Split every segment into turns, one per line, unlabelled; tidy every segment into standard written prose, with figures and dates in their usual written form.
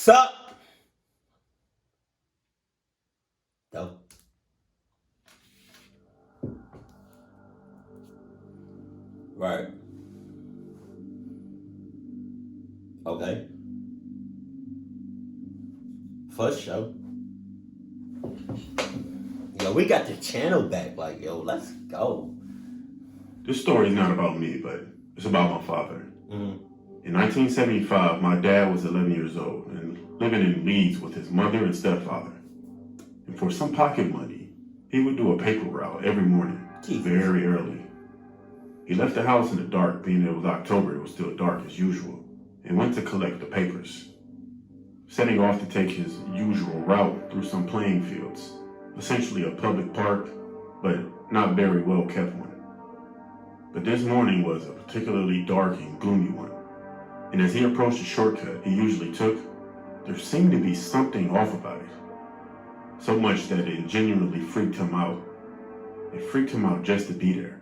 Sup? Go. Right. Okay. First show. Yo, we got the channel back. Like, yo, let's go.
This story is not about me, but it's about my father.
Mm-hmm.
In 1975, my dad was 11 years old and living in Leeds with his mother and stepfather. And for some pocket money, he would do a paper route every morning, very early. He left the house in the dark, being it was October, it was still dark as usual, and went to collect the papers, setting off to take his usual route through some playing fields, essentially a public park, but not very well kept one. But this morning was a particularly dark and gloomy one, and as he approached the shortcut he usually took, there seemed to be something off about it. So much that it genuinely freaked him out. It freaked him out just to be there.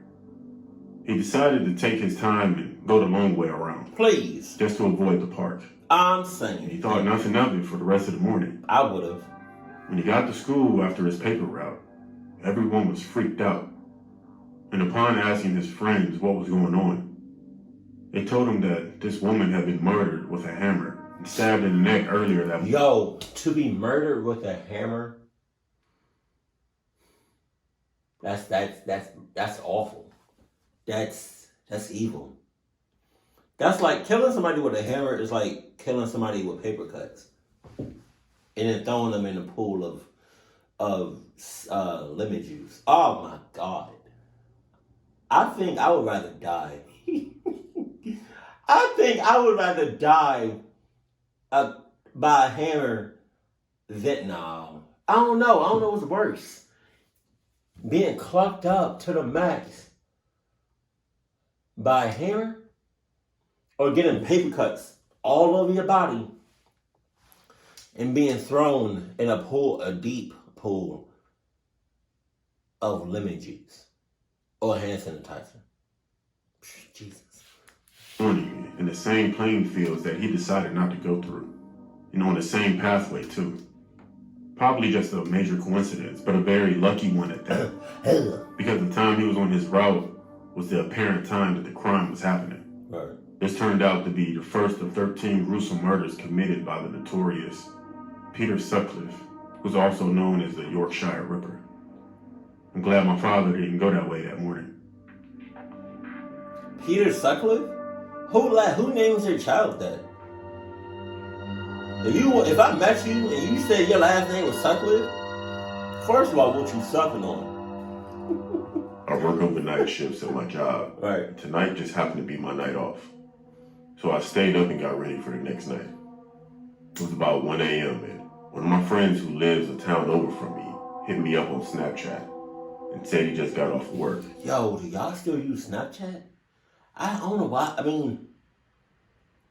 He decided to take his time and go the long way around.
Please.
Just to avoid the park.
I'm saying.
He thought nothing of it for the rest of the morning.
I would have.
When he got to school after his paper route, everyone was freaked out. And upon asking his friends what was going on, they told him that this woman had been murdered with a hammer and stabbed in the neck earlier that morning.
Yo, to be murdered with a hammer? That's awful. That's evil. That's like killing somebody with a hammer is like killing somebody with paper cuts, and then throwing them in a pool of lemon juice. Oh my God! I think I would rather die. I think I would rather die by a hammer than no. I don't know. I don't know what's worse. Being clucked up to the max by a hammer, or getting paper cuts all over your body and being thrown in a deep pool of lemon juice or hand sanitizer. Jesus.
In the same playing fields that he decided not to go through. On the same pathway too. Probably just a major coincidence, but a very lucky one at that. Because the time he was on his route was the apparent time that the crime was happening.
Right.
This turned out to be the first of 13 gruesome murders committed by the notorious Peter Sutcliffe, who's also known as the Yorkshire Ripper. I'm glad my father didn't go that way that morning.
Peter Sutcliffe? Who names their child that? If I met you and you said your last name was Sutcliffe, first of all, what you sucking on?
I work overnight shifts at my job.
Right.
Tonight just happened to be my night off. So I stayed up and got ready for the next night. It was about 1 a.m. and one of my friends who lives a town over from me hit me up on Snapchat and said he just got off of work.
Yo, do y'all still use Snapchat? I don't know why. I mean,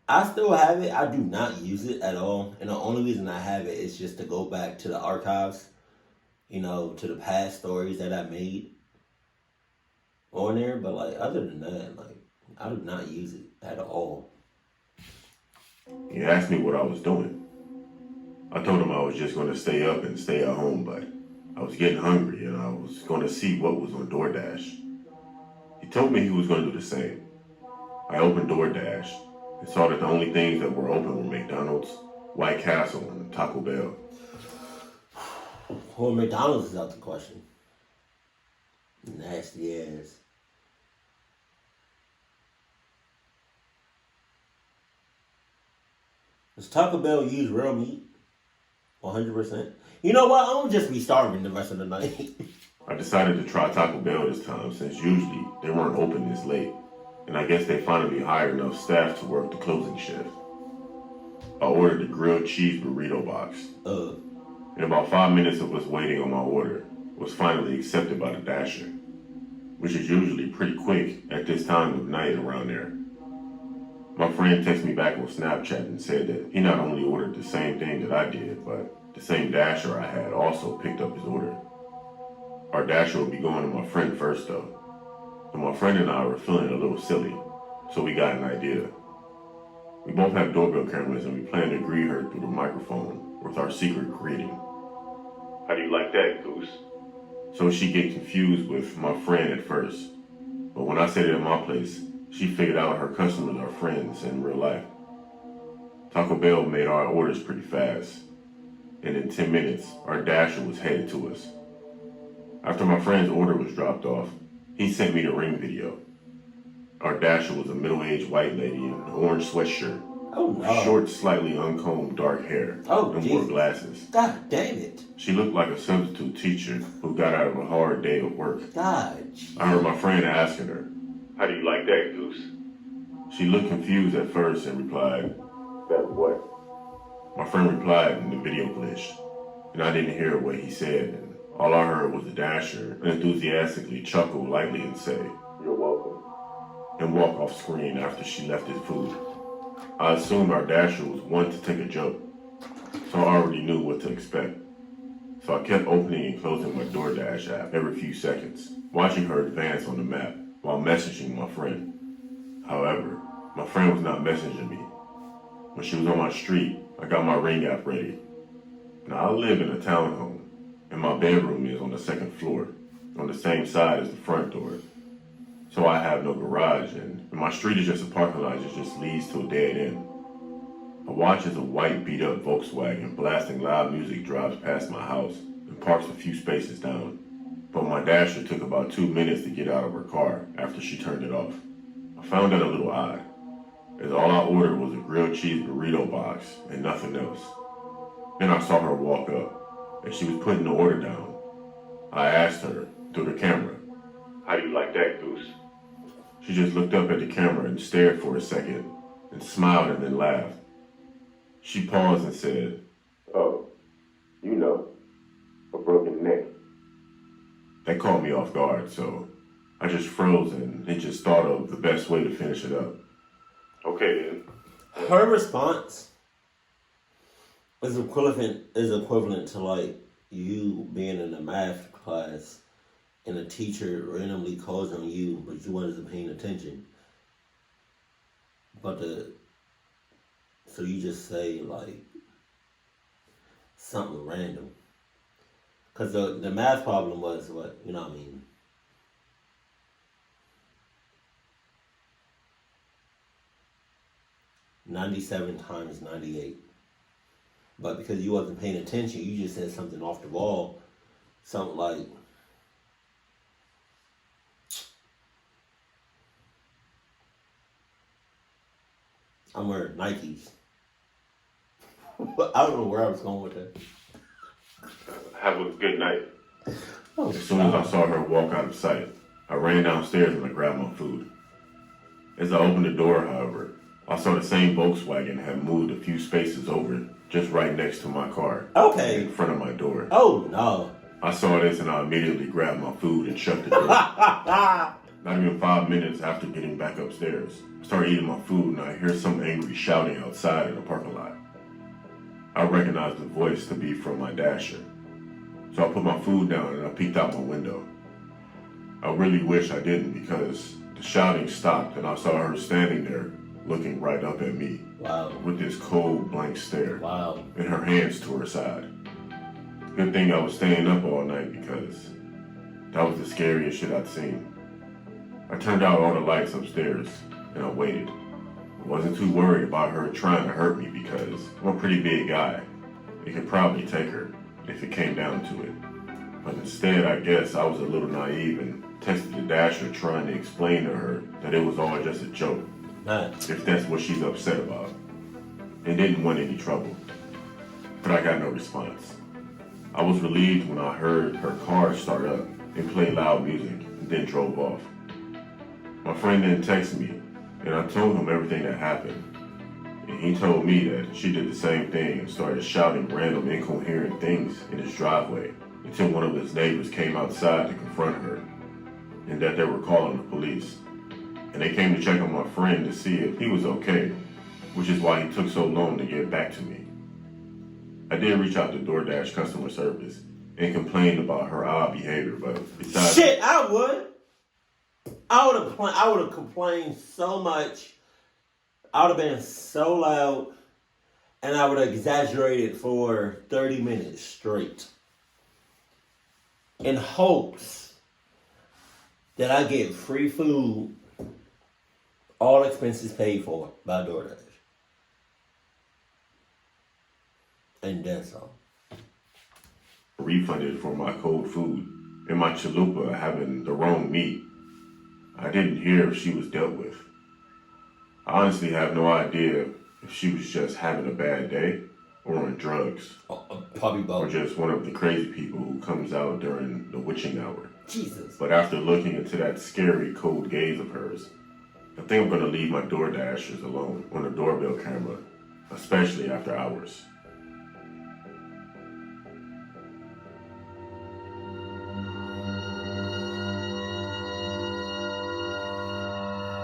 I still have it. I do not use it at all. And the only reason I have it is just to go back to the archives, to the past stories that I made on there. But, other than that, I do not use it at all.
He asked me what I was doing. I told him I was just going to stay up and stay at home, but I was getting hungry and I was going to see what was on Doordash. He told me he was going to do the same. I opened Doordash and saw that the only things that were open were McDonald's, White Castle, and Taco Bell.
Well, McDonald's is out the question. Nasty ass. Does Taco Bell use real meat? 100%. You know what? I'm going to just be starving the rest of the night.
I decided to try Taco Bell this time since usually they weren't open this late. And I guess they finally hired enough staff to work the closing shift. I ordered the grilled cheese burrito box. In about 5 minutes of us waiting on my order, was finally accepted by the Dasher, which is usually pretty quick at this time of night around there. My friend texted me back on Snapchat and said that he not only ordered the same thing that I did, but the same Dasher I had also picked up his order. Our Dasher would be going to my friend first though. And my friend and I were feeling a little silly, so we got an idea. We both have doorbell cameras and we plan to greet her through the microphone with our secret greeting. How do you like that, Goose? So she get confused with my friend at first. But when I said it in my place, she figured out her customers are friends in real life. Taco Bell made our orders pretty fast. And in 10 minutes, our Dasher was headed to us. After my friend's order was dropped off, he sent me the Ring video. Our Dasher was a middle-aged white lady in an orange sweatshirt, short, slightly uncombed dark hair, and wore glasses.
God damn it.
She looked like a substitute teacher who got out of a hard day of work.
God.
I heard my friend asking her, "How do you like that, Goose?" She looked confused at first and replied, "That what?" My friend replied and the video glitched, and I didn't hear what he said, and all I heard was the Dasher enthusiastically chuckle lightly and say, "You're welcome," and walk off screen after she left his food. I assumed our Dasher was one to take a joke, so I already knew what to expect. So I kept opening and closing my Doordash app every few seconds, watching her advance on the map while messaging my friend. However, my friend was not messaging me. When she was on my street, I got my Ring app ready. Now I live in a townhome, and my bedroom is on the second floor, on the same side as the front door. So I have no garage, and my street is just a parking lot that just leads to a dead end. I watch as a white beat-up Volkswagen blasting loud music drives past my house and parks a few spaces down. But my Dasher took about 2 minutes to get out of her car after she turned it off. I found that a little odd, as all I ordered was a grilled cheese burrito box and nothing else. Then I saw her walk up, and she was putting the order down. I asked her, through the camera, "How do you like that, Goose?" She just looked up at the camera and stared for a second, and smiled and then laughed. She paused and said, "Oh, you know, a broken neck." That caught me off guard, so I just froze and just thought of the best way to finish it up. "Okay then."
Her response is equivalent to like you being in a math class and a teacher randomly calls on you, but you wasn't paying attention. So you just say like something random. Cause the math problem was what, you know what I mean? $97 times 98. But because you wasn't paying attention, you just said something off the wall. Something like, I'm wearing Nikes. I don't know where I was going with that.
Have a good night.
Oh,
as soon as I saw her walk out of sight, I ran downstairs and I grabbed my food. As I opened the door, however, I saw the same Volkswagen had moved a few spaces over, just right next to my car.
Okay.
In front of my door.
Oh, no.
I saw this and I immediately grabbed my food and shut the door. Not even 5 minutes after getting back upstairs, I started eating my food and I hear some angry shouting outside in the parking lot. I recognized the voice to be from my Dasher. So I put my food down and I peeked out my window. I really wish I didn't because the shouting stopped and I saw her standing there looking right up at me.
Wow.
With this cold, blank stare.
Wow.
And her hands to her side. Good thing I was staying up all night because that was the scariest shit I'd seen. I turned out all the lights upstairs and I waited. I wasn't too worried about her trying to hurt me because I'm a pretty big guy. It could probably take her if it came down to it. But instead, I guess I was a little naive and texted the Dasher trying to explain to her that it was all just a joke.
Nice.
If that's what she's upset about. And didn't want any trouble. But I got no response. I was relieved when I heard her car start up and play loud music and then drove off. My friend then texted me and I told him everything that happened. And he told me that she did the same thing and started shouting random incoherent things in his driveway until one of his neighbors came outside to confront her and that they were calling the police. And they came to check on my friend to see if he was okay, which is why he took so long to get back to me. I did reach out to Doordash customer service and complained about her odd behavior, but besides...
Shit, I would. I would have complained so much. I would have been so loud, and I would have exaggerated for 30 minutes straight in hopes that I get free food, all expenses paid for by Doordash. And that's all.
Refunded for my cold food and my chalupa having the wrong meat. I didn't hear if she was dealt with. I honestly have no idea if she was just having a bad day or on drugs.
Probably both.
Or just one of the crazy people who comes out during the witching hour.
Jesus.
But after looking into that scary cold gaze of hers, I think I'm going to leave my DoorDashers alone on the doorbell camera, especially after hours.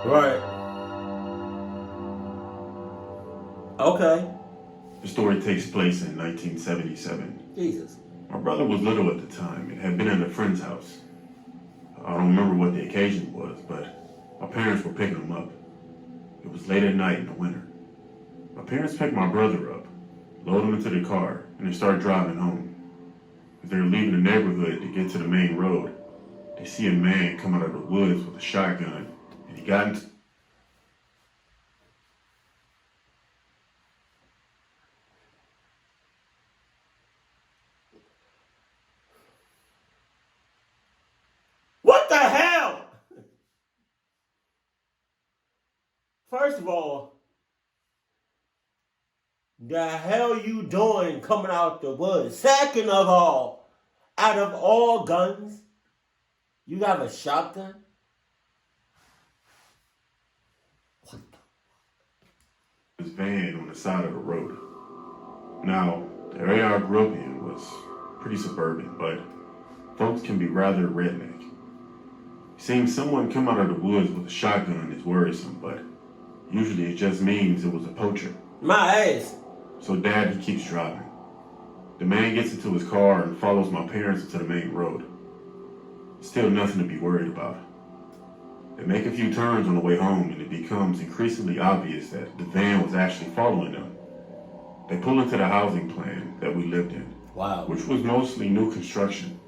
Right. Okay.
The story takes place in 1977.
Jesus.
My brother was little at the time and had been at a friend's house. I don't remember what the occasion was, but my parents were picking him up. It was late at night in the winter. My parents picked my brother up, loaded him into the car, and they started driving home. As they were leaving the neighborhood to get to the main road, they see a man come out of the woods with a shotgun, and he got into
What the hell? First of all, the hell you doing coming out the woods? Second of all, out of all guns, you have a shotgun? What the?
his van on the side of the road. Now, the area I grew up in was pretty suburban, but folks can be rather redneck. Seeing someone come out of the woods with a shotgun is worrisome, but usually it just means it was a poacher.
My ass.
So Dad, he keeps driving. The man gets into his car and follows my parents into the main road. Still nothing to be worried about. They make a few turns on the way home and it becomes increasingly obvious that the van was actually following them. They pull into the housing plan that we lived in,
Wow.
which was mostly new construction.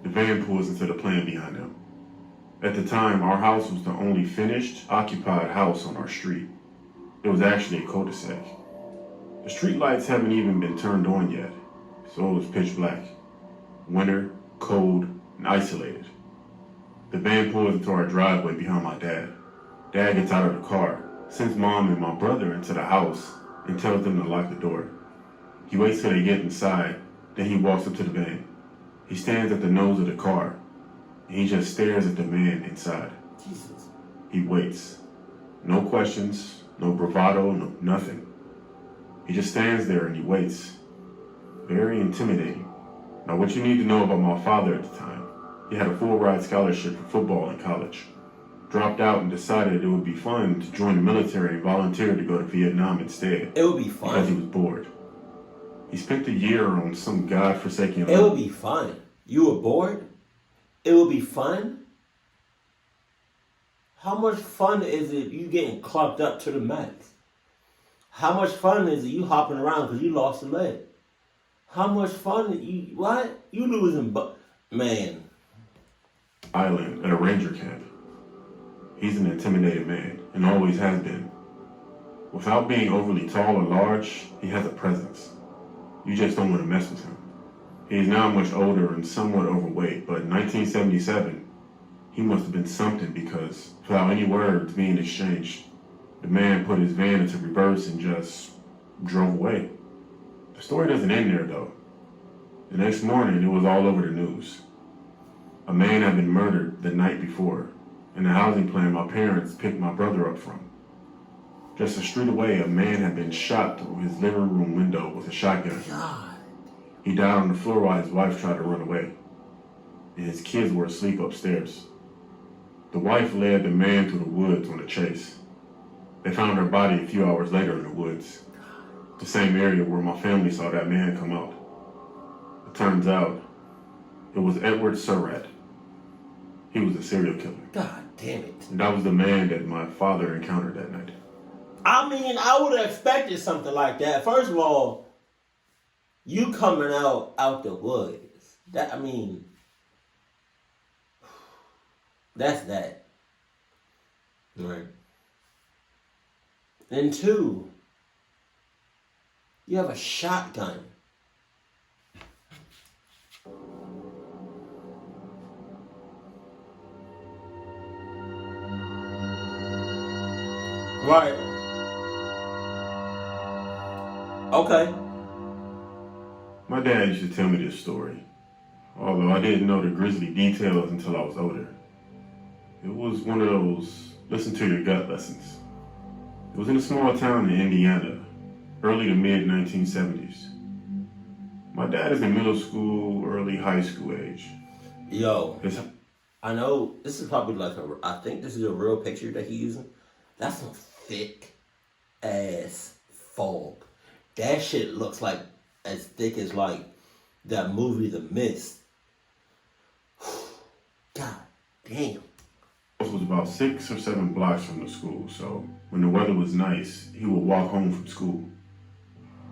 The van pulls into the plan behind them. At the time, our house was the only finished, occupied house on our street. It was actually a cul-de-sac. The street lights haven't even been turned on yet, so it was pitch black. Winter, cold, and isolated. The van pulls into our driveway behind my dad. Dad gets out of the car, sends Mom and my brother into the house, and tells them to lock the door. He waits till they get inside, then he walks up to the van. He stands at the nose of the car, and he just stares at the man inside.
Jesus.
He waits. No questions, no bravado, no nothing. He just stands there and he waits. Very intimidating. Now what you need to know about my father at the time, he had a full ride scholarship for football in college. Dropped out and decided it would be fun to join the military and volunteer to go to Vietnam instead.
It would be fun.
Because he was bored. He spent a year on some godforsaken
It would be fun. You were bored? It would be fun? How much fun is it you getting clocked up to the max? How much fun is it you hopping around because you lost a leg? How much fun you what? You losing man.
island at a ranger camp. He's an intimidating man and always has been. Without being overly tall or large, he has a presence. You just don't want to mess with him. He is now much older and somewhat overweight, but in 1977, he must have been something because, without any words being exchanged, the man put his van into reverse and just drove away. The story doesn't end there though. The next morning, it was all over the news. A man had been murdered the night before in the housing plan my parents picked my brother up from. Just a street away, a man had been shot through his living room window with a shotgun.
God.
He died on the floor while his wife tried to run away, and his kids were asleep upstairs. The wife led the man through the woods on a chase. They found her body a few hours later in the woods, the same area where my family saw that man come out. It turns out it was Edward Surratt. He was a serial killer.
God damn it.
And that was the man that my father encountered that night.
I mean, I would have expected something like that. First of all, you coming out the woods. That I mean, that's that. Right. And two, you have a shotgun. Right. Okay.
My dad used to tell me this story, although I didn't know the grisly details until I was older. It was one of those listen to your gut lessons. It was in a small town in Indiana, early to mid 1970s. My dad is in middle school, early high school age.
Yo, I know this is probably like I think this is a real picture that he's using. That's some thick ass fog. That shit looks like as thick as like that movie The Mist. God damn.
It was about 6 or 7 blocks from the school, so when the weather was nice, he would walk home from school.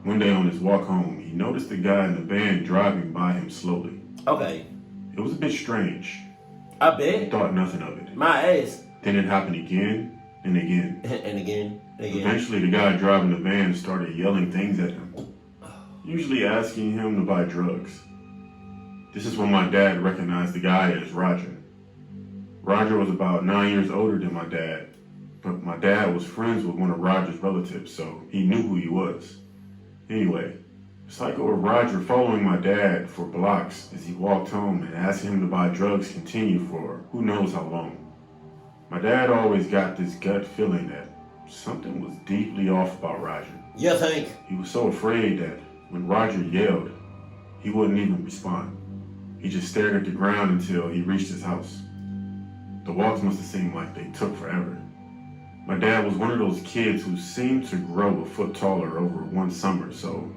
One day on his walk home, he noticed a guy in the van driving by him slowly.
Okay.
It was a bit strange.
I bet.
He thought nothing of it.
My ass.
Then it happened again and again.
And again. And again.
Eventually, the guy driving the van started yelling things at him, usually asking him to buy drugs. This is when my dad recognized the guy as Roger. Roger was about 9 years older than my dad, but my dad was friends with one of Roger's relatives, so he knew who he was. Anyway, the cycle of Roger following my dad for blocks as he walked home and asking him to buy drugs continued for who knows how long. My dad always got this gut feeling that something was deeply off about Roger.
You think?
He was so afraid that when Roger yelled, he wouldn't even respond. He just stared at the ground until he reached his house. The walks must have seemed like they took forever. My dad was one of those kids who seemed to grow a foot taller over one summer, so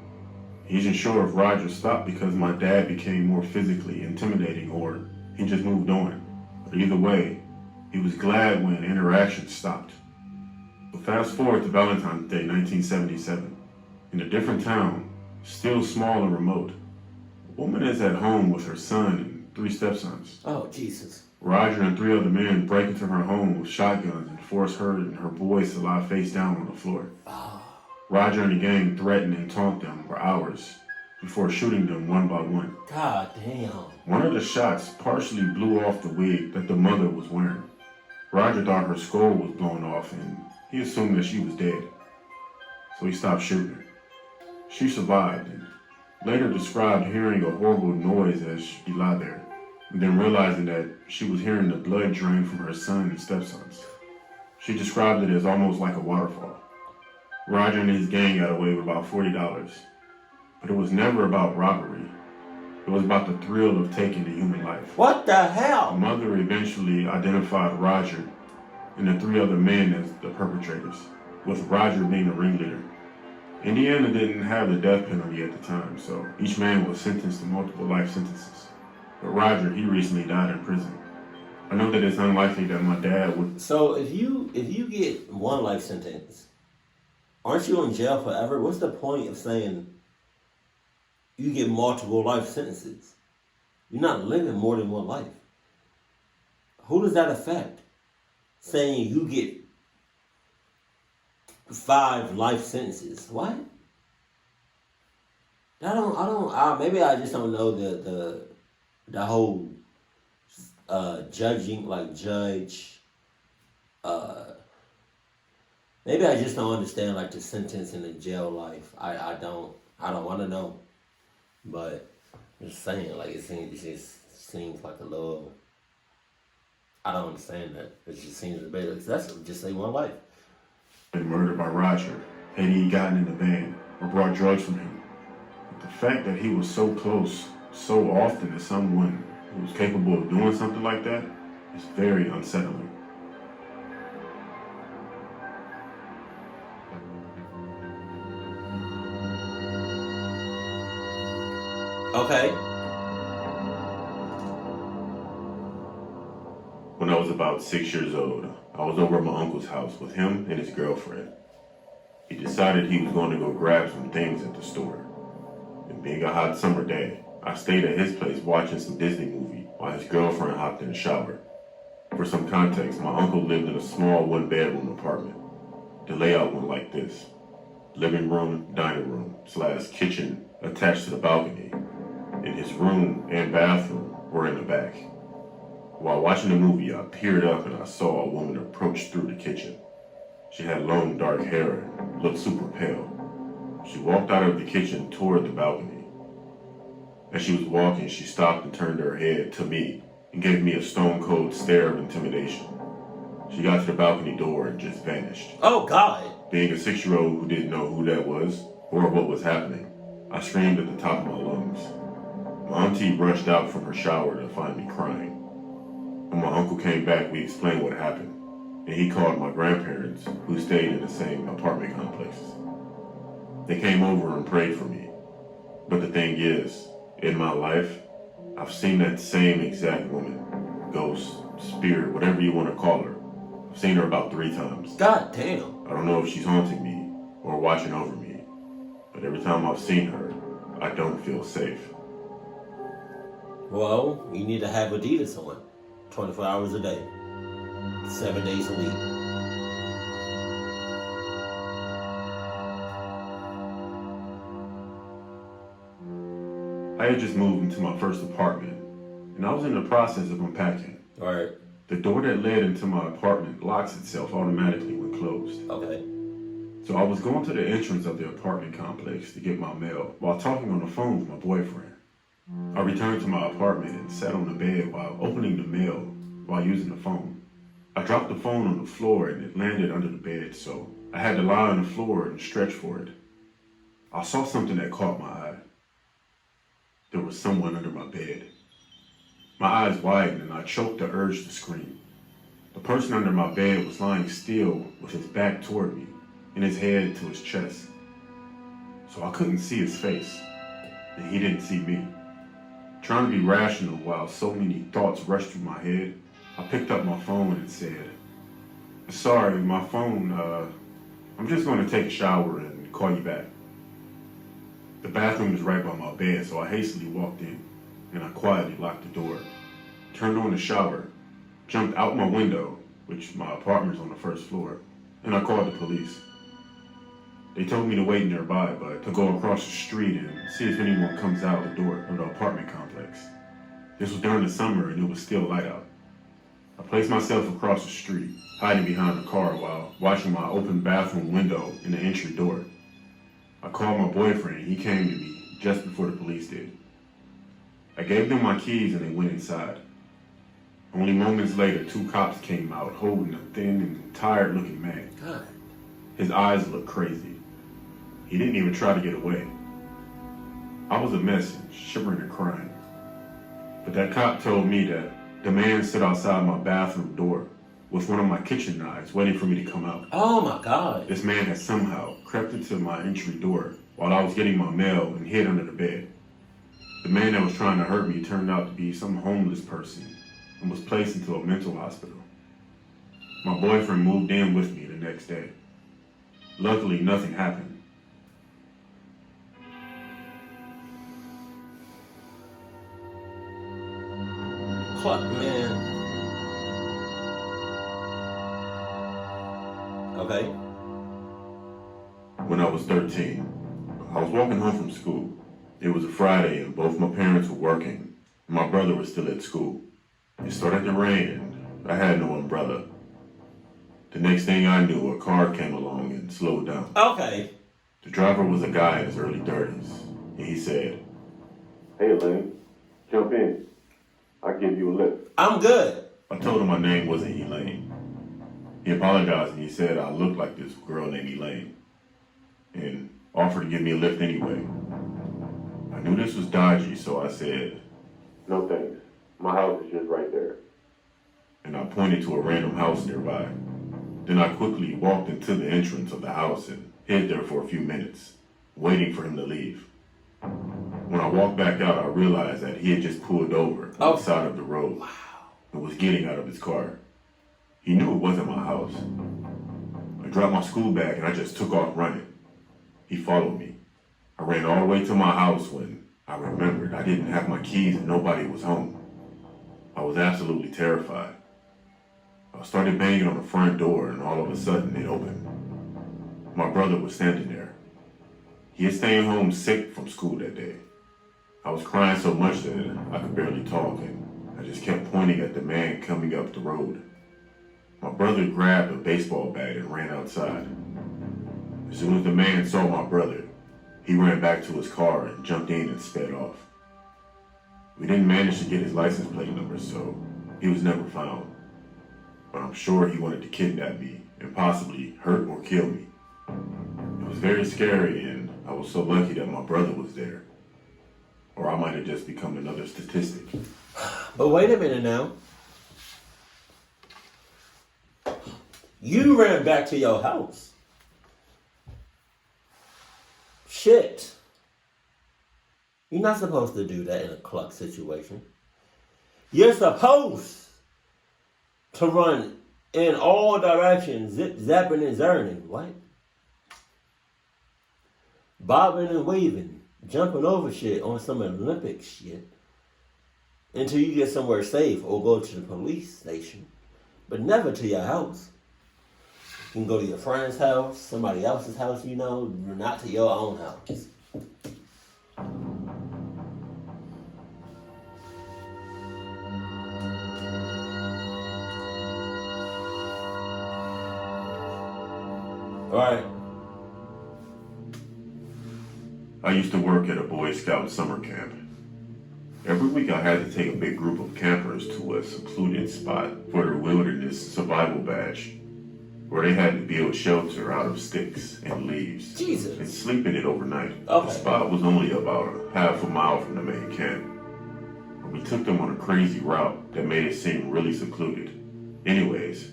he isn't sure if Roger stopped because my dad became more physically intimidating or he just moved on. But either way, he was glad when interaction stopped. But fast forward to Valentine's Day 1977. In a different town, still small and remote, a woman is at home with her son and 3 stepsons.
Oh, Jesus.
Roger and 3 other men break into her home with shotguns and force her and her boys to lie face down on the floor.
Oh.
Roger and the gang threaten and taunt them for hours before shooting them one by one.
God damn.
One of the shots partially blew off the wig that the mother was wearing. Roger thought her skull was blown off and he assumed that she was dead. So he stopped shooting. She survived and later described hearing a horrible noise as she lay there, and then realizing that she was hearing the blood drain from her son and stepsons. She described it as almost like a waterfall. Roger and his gang got away with about $40, but it was never about robbery. It was about the thrill of taking a human life.
What the hell?
The mother eventually identified Roger and the 3 other men as the perpetrators, with Roger being the ringleader. Indiana didn't have the death penalty at the time, so each man was sentenced to multiple life sentences. But Roger, he recently died in prison. I know that it's unlikely that my dad would...
So if you get 1 life sentence, aren't you in jail forever? What's the point of saying you get multiple life sentences? You're not living more than 1 life. Who does that affect? Saying you get 5 life sentences. What? Maybe I just don't know the whole judging, like judge. Maybe I just don't understand like the sentence in the jail life. I don't want to know. But I'm just saying, like it just seems like a little. I don't understand that. It just seems a bit excessive. Just say 1 life.
Been murdered by Roger had he gotten in the van or brought drugs from him. But the fact that he was so close so often to someone who was capable of doing something like that is very unsettling.
Okay.
When I was about 6 years old, I was over at my uncle's house with him and his girlfriend. He decided he was going to go grab some things at the store. And being a hot summer day, I stayed at his place watching some Disney movie while his girlfriend hopped in the shower. For some context, my uncle lived in a small one-bedroom apartment. The layout went like this: living room, dining room, / kitchen attached to the balcony, and his room and bathroom were in the back. While watching the movie, I peered up and I saw a woman approach through the kitchen. She had long dark hair and looked super pale. She walked out of the kitchen toward the balcony. As she was walking, she stopped and turned her head to me and gave me a stone-cold stare of intimidation. She got to the balcony door and just vanished.
Oh, God.
Being a 6-year-old who didn't know who that was or what was happening, I screamed at the top of my lungs. My auntie rushed out from her shower to find me crying. When my uncle came back, we explained what happened, and he called my grandparents, who stayed in the same apartment complexes. They came over and prayed for me. But the thing is, in my life, I've seen that same exact woman, ghost, spirit, whatever you want to call her. I've seen her about 3 times.
God damn.
I don't know if she's haunting me or watching over me, but every time I've seen her, I don't feel safe.
Well, you need to have Adidas on 24 hours a day, 7 days a week.
I had just moved into my first apartment, and I was in the process of unpacking.
All right.
The door that led into my apartment locks itself automatically when closed.
Okay.
So I was going to the entrance of the apartment complex to get my mail while talking on the phone with my boyfriend. I returned to my apartment and sat on the bed while opening the mail while using the phone. I dropped the phone on the floor and it landed under the bed, so I had to lie on the floor and stretch for it. I saw something that caught my eye. There was someone under my bed. My eyes widened and I choked the urge to scream. The person under my bed was lying still with his back toward me and his head to his chest. So I couldn't see his face, and he didn't see me. Trying to be rational while so many thoughts rushed through my head, I picked up my phone and said, "Sorry, my phone, I'm just going to take a shower and call you back." The bathroom was right by my bed, so I hastily walked in, and I quietly locked the door, turned on the shower, jumped out my window, which my apartment's on the first floor, and I called the police. They told me to wait nearby, but to go across the street and see if anyone comes out the door of the apartment complex. This was during the summer and it was still light out. I placed myself across the street, hiding behind the car while watching my open bathroom window and the entry door. I called my boyfriend and he came to me just before the police did. I gave them my keys and they went inside. Only moments later, 2 cops came out holding a thin and tired looking man.
God.
His eyes looked crazy. He didn't even try to get away. I was a mess and shivering and crying. But that cop told me that the man stood outside my bathroom door with one of my kitchen knives waiting for me to come out.
Oh my God.
This man had somehow crept into my entry door while I was getting my mail and hid under the bed. The man that was trying to hurt me turned out to be some homeless person and was placed into a mental hospital. My boyfriend moved in with me the next day. Luckily, nothing happened.
Fuck, man. Okay.
When I was 13, I was walking home from school. It was a Friday and both my parents were working. And my brother was still at school. It started to rain and I had no umbrella. The next thing I knew, a car came along and slowed down.
Okay.
The driver was a guy in his early 30s, and he said, "Hey, Elaine, jump in. I'll give you a lift."
I'm good.
I told him my name wasn't Elaine. He apologized and he said I looked like this girl named Elaine, and offered to give me a lift anyway. I knew this was dodgy, so I said, "No thanks. My house is just right there." And I pointed to a random house nearby. Then I quickly walked into the entrance of the house and hid there for a few minutes, waiting for him to leave. When I walked back out, I realized that he had just pulled over on the side of the road.
Wow.
And was getting out of his car. He knew it wasn't my house. dropped my school bag and I just took off running. He followed me. I ran all the way to my house when I remembered I didn't have my keys and nobody was home. I was absolutely terrified. I started banging on the front door and all of a sudden it opened. My brother was standing there. He had stayed home sick from school that day. I was crying so much that I could barely talk and I just kept pointing at the man coming up the road. My brother grabbed a baseball bat and ran outside. As soon as the man saw my brother, he ran back to his car and jumped in and sped off. We didn't manage to get his license plate number, so he was never found. But I'm sure he wanted to kidnap me and possibly hurt or kill me. It was very scary and I was so lucky that my brother was there. Or I might have just become another statistic.
But wait a minute now. You ran back to your house. Shit. You're not supposed to do that in a cluck situation. You're supposed to run in all directions, zip, zapping, and zerning. What? Bobbing and weaving, jumping over shit on some Olympic shit until you get somewhere safe or go to the police station, but never to your house. You can go to your friend's house, somebody else's house, not to your own house. All right.
I used to work at a Boy Scout summer camp. Every week I had to take a big group of campers to a secluded spot for their wilderness survival badge, where they had to build shelter out of sticks and leaves
Jesus.
and sleep in it overnight.
Okay.
The spot was only about a half a mile from the main camp. But we took them on a crazy route that made it seem really secluded. Anyways,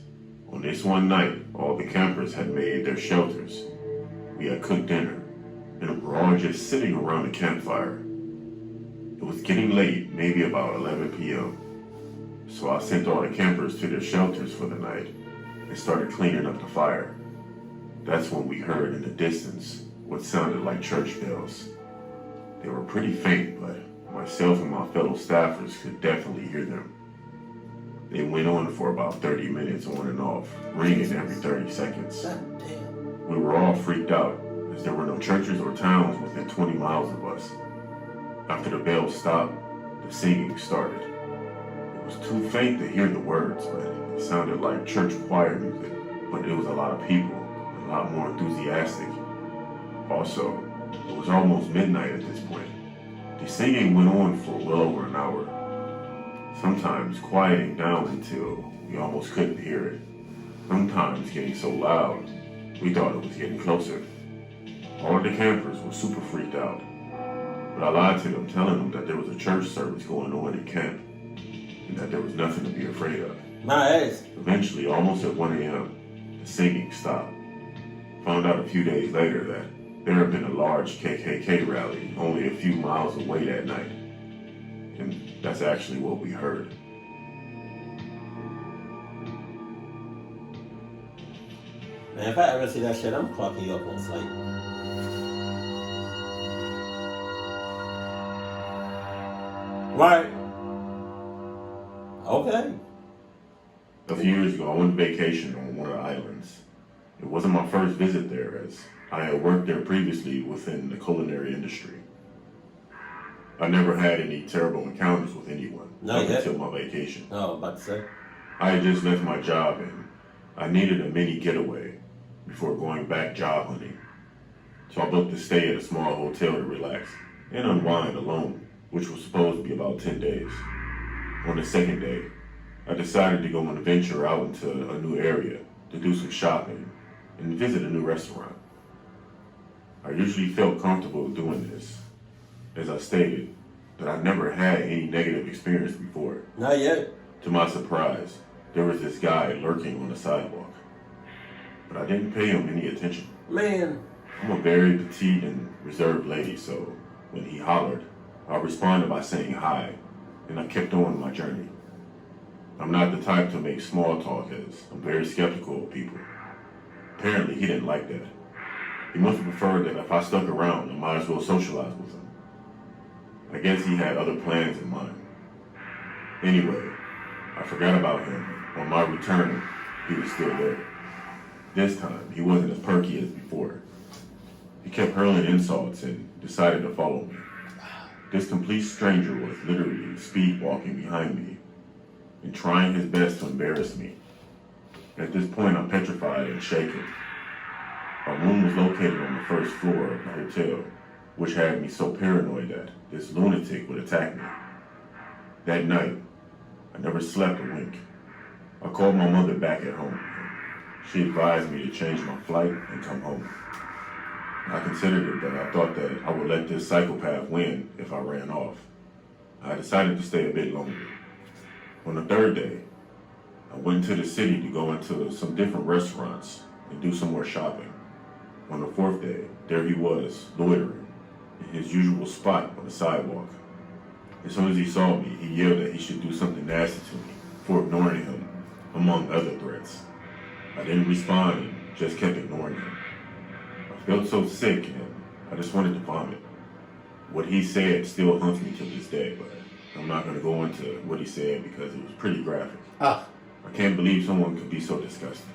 on this one night, all the campers had made their shelters. We had cooked dinner, and we were all just sitting around the campfire. It was getting late, maybe about 11 p.m. So I sent all the campers to their shelters for the night and started cleaning up the fire. That's when we heard in the distance what sounded like church bells. They were pretty faint, but myself and my fellow staffers could definitely hear them. They went on for about 30 minutes on and off, ringing every 30 seconds.
God damn.
We were all freaked out, as there were no churches or towns within 20 miles of us. After the bells stopped, the singing started. It was too faint to hear the words, but it sounded like church choir music. But it was a lot of people, a lot more enthusiastic. Also, it was almost midnight at this point. The singing went on for well over an hour, sometimes quieting down until we almost couldn't hear it. Sometimes getting so loud, we thought it was getting closer. All of the campers were super freaked out, but I lied to them, telling them that there was a church service going on in camp, and that there was nothing to be afraid of.
My ass.
Eventually, almost at 1 a.m., the singing stopped. Found out a few days later that there had been a large KKK rally only a few miles away that night. And that's actually what we heard.
Man, if I ever see that shit, I'm clocking you up on sight. Right. Okay.
A few years ago, I went vacation on one of the islands. It wasn't my first visit there, as I had worked there previously within the culinary industry. I never had any terrible encounters with anyone up until my vacation.
Oh, about to say.
I had just left my job and I needed a mini getaway before going back job hunting. So I booked a stay at a small hotel to relax and unwind alone, which was supposed to be about 10 days. On the second day, I decided to go on a venture out into a new area to do some shopping and visit a new restaurant. I usually felt comfortable doing this, as I stated, that I never had any negative experience before.
Not yet.
To my surprise, there was this guy lurking on the sidewalk, but I didn't pay him any attention.
Man.
I'm a very petite and reserved lady, so when he hollered, I responded by saying hi, and I kept on my journey. I'm not the type to make small talk, as I'm very skeptical of people. Apparently, he didn't like that. He must have preferred that if I stuck around, I might as well socialize with him. I guess he had other plans in mind. Anyway, I forgot about him. On my return, he was still there. This time, he wasn't as perky as before. He kept hurling insults and decided to follow me. This complete stranger was literally speed walking behind me and trying his best to embarrass me. At this point, I'm petrified and shaken. Our room was located on the first floor of the hotel, which had me so paranoid that this lunatic would attack me. That night, I never slept a wink. I called my mother back at home. She advised me to change my flight and come home. I considered it, but I thought that I would let this psychopath win if I ran off. I decided to stay a bit longer. On the third day, I went into the city to go into some different restaurants and do some more shopping. On the fourth day, there he was, loitering, in his usual spot on the sidewalk. As soon as he saw me, he yelled that he should do something nasty to me for ignoring him, among other threats. I didn't respond and just kept ignoring him. I felt so sick and I just wanted to vomit. What he said still haunts me to this day, but I'm not going to go into what he said because it was pretty graphic. I can't believe someone could be so disgusting.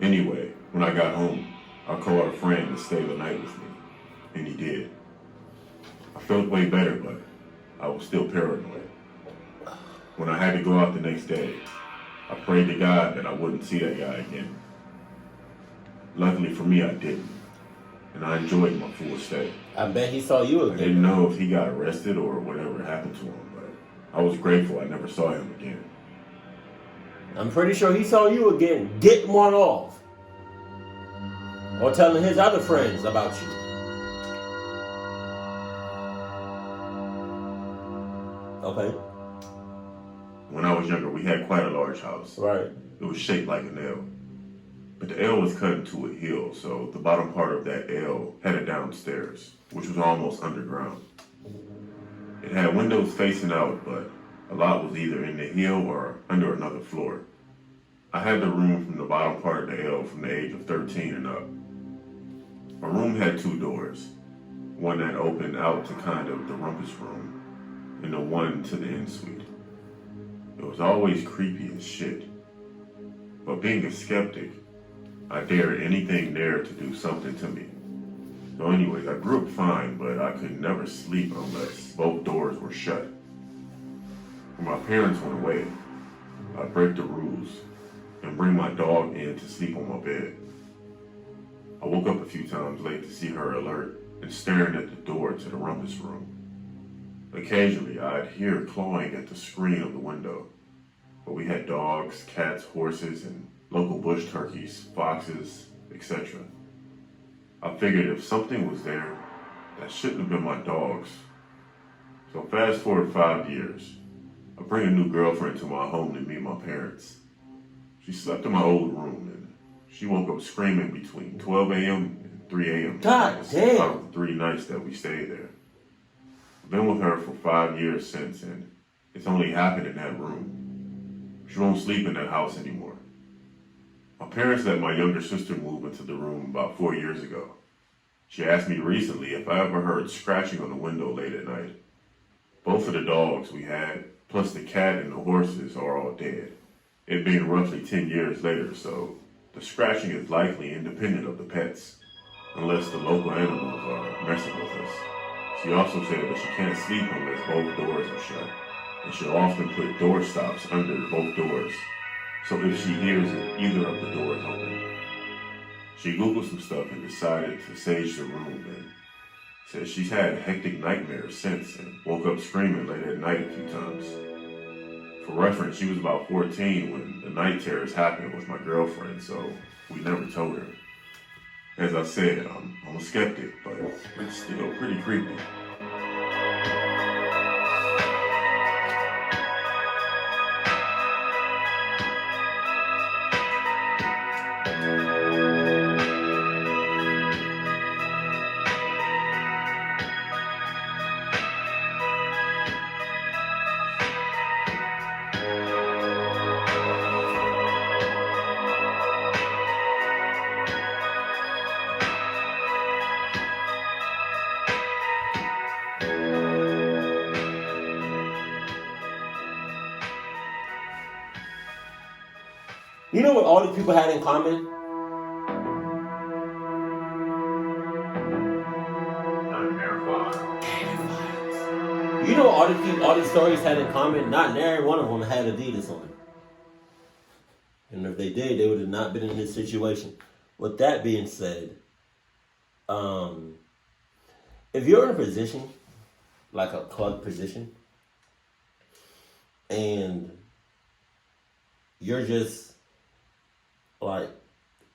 Anyway, when I got home, I called a friend to stay the night with me, and he did. I felt way better, but I was still paranoid. When I had to go out the next day, I prayed to God that I wouldn't see that guy again. Luckily for me, I didn't, and I enjoyed my full stay.
I bet he saw you again.
I didn't know if he got arrested or whatever happened to him, but I was grateful I never saw him again.
I'm pretty sure he saw you again getting one off. Or telling his other friends about you. Okay.
When I was younger, we had quite a large house.
Right.
It was shaped like an L. But the L was cut into a hill, so the bottom part of that L headed downstairs, which was almost underground. It had windows facing out, but a lot was either in the hill or under another floor. I had the room from the bottom part of the L from the age of 13 and up. My room had two doors, one that opened out to kind of the rumpus room, and the one to the ensuite. It was always creepy as shit. But being a skeptic, I dared anything there to do something to me. So anyways, I grew up fine, but I could never sleep unless both doors were shut. When my parents went away, I'd break the rules and bring my dog in to sleep on my bed. I woke up a few times late to see her alert and staring at the door to the rumpus room. Occasionally, I'd hear clawing at the screen of the window, but we had dogs, cats, horses, and local bush turkeys, foxes, etc. I figured if something was there, that shouldn't have been my dogs. So fast forward 5 years, I bring a new girlfriend to my home to meet my parents. She slept in my old room and she woke up screaming between 12 a.m. and 3 a.m.
God damn!
Out of the 3 nights that we stayed there. I've been with her for 5 years since, and it's only happened in that room. She won't sleep in that house anymore. My parents let my younger sister move into the room about 4 years ago. She asked me recently if I ever heard scratching on the window late at night. Both of the dogs we had, plus the cat and the horses, are all dead. It being roughly 10 years later, so the scratching is likely independent of the pets, unless the local animals are messing with us. She also said that she can't sleep unless both doors are shut, and she'll often put door stops under both doors, so if she hears either of the doors open. She Googled some stuff and decided to sage the room, and said she's had hectic nightmares since and woke up screaming late at night a few times. For reference, she was about 14 when the night terrors happened with my girlfriend, so we never told her. As I said, I'm a skeptic, but it's still pretty creepy.
You know what all these people had in common? You know what all these stories had in common? Not every one of them had Adidas on. And if they did, they would have not been in this situation. With that being said, if you're in a position, like a club position, and you're just like,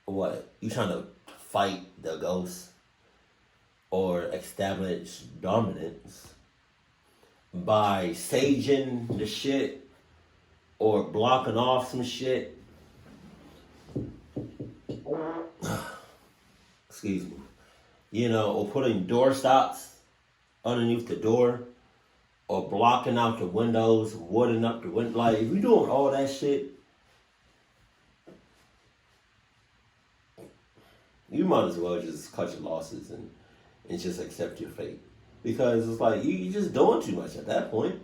what? You trying to fight the ghost or establish dominance by saging the shit or blocking off some shit. Excuse me. You know, or putting door stops underneath the door, or blocking out the windows, wooding up the window. Like, if you're doing all that shit, you might as well just cut your losses and just accept your fate. Because it's like, you're just doing too much at that point.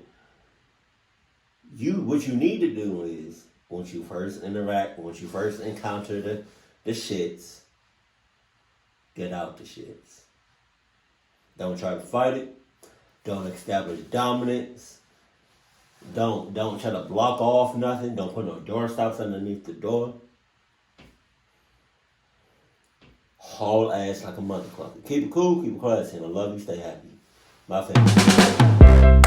What you need to do is, once you first encounter the shits, get out the shits. Don't try to fight it. Don't establish dominance. Don't try to block off nothing. Don't put no door stops underneath the door. Haul ass like a motherfucker. Keep it cool, keep it classy, and I love you, stay happy. My family.